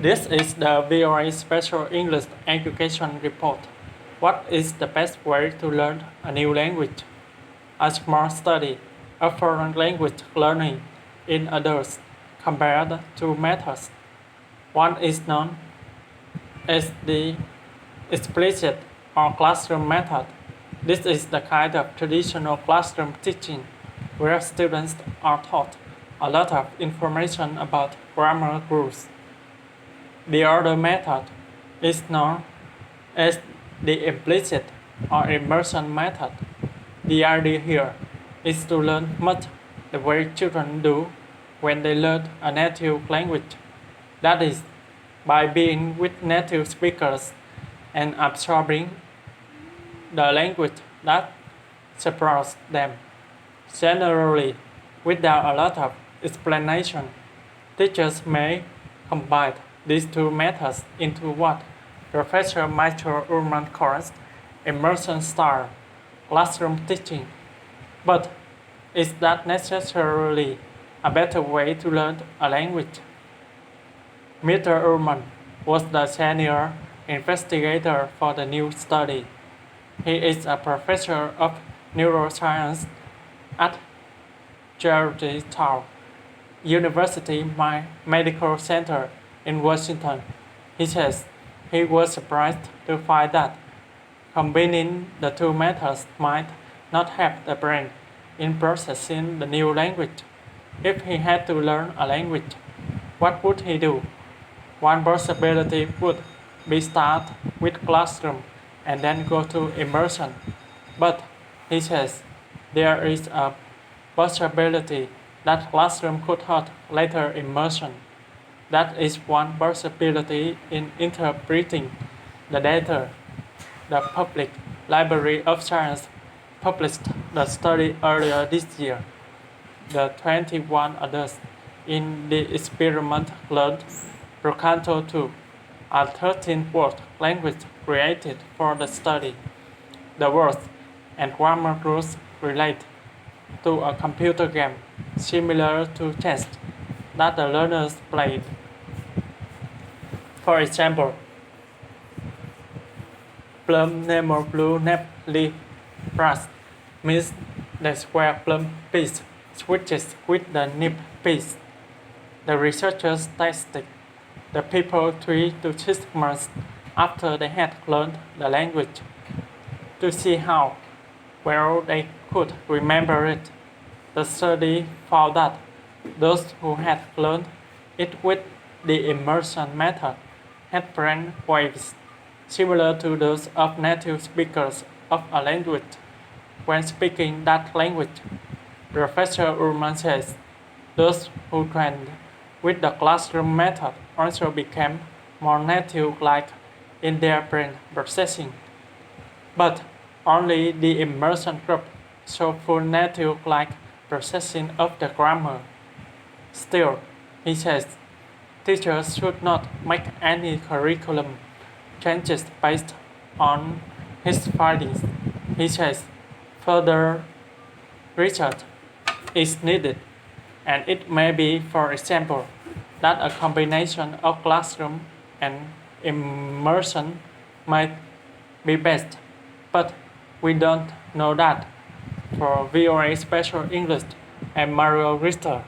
This is the VOA Special English Education Report. What is the best way to learn a new language? A smart study of foreign language learning in adults compared to methods. One is known as the explicit or classroom method. This is the kind of traditional classroom teaching where students are taught a lot of information about grammar rules. The other method is known as the implicit or immersion method. The idea here is to learn much the way children do when they learn a native language. That is, by being with native speakers and absorbing the language that surrounds them. Generally, without a lot of explanation, teachers may combine these two methods into what Professor Michael Ullman calls immersion style classroom teaching. But is that necessarily a better way to learn a language? Mr. Ullman was the senior investigator for the new study. He is a professor of neuroscience at Georgetown University Medical Center in Washington. He says he was surprised to find that combining the two methods might not help the brain in processing the new language. If he had to learn a language, what would he do? One possibility would be start with classroom and then go to immersion. But he says there is a possibility that classroom could hurt later immersion. That is one possibility in interpreting the data. The Public Library of Science published the study earlier this year. The 21 adults in the experiment learned Procanto 2, a 13-word language created for the study. The words and grammar rules relate to a computer game similar to chess that the learners played. For example, plum nemo blue nap leaf brass means the square plum piece switches with the nib piece. The researchers tested the people 3 to 6 months after they had learned the language to see how well they could remember it. The study found that those who had learned it with the immersion method had brain waves similar to those of native speakers of a language when speaking that language. Professor Ullman says those who trained with the classroom method also became more native-like in their brain processing. But only the immersion group showed full native-like processing of the grammar. Still, he says, teachers should not make any curriculum changes based on his findings. He says further research is needed, and it may be, for example, that a combination of classroom and immersion might be best, but we don't know that. For VOA Special English, I'm Mario Richter.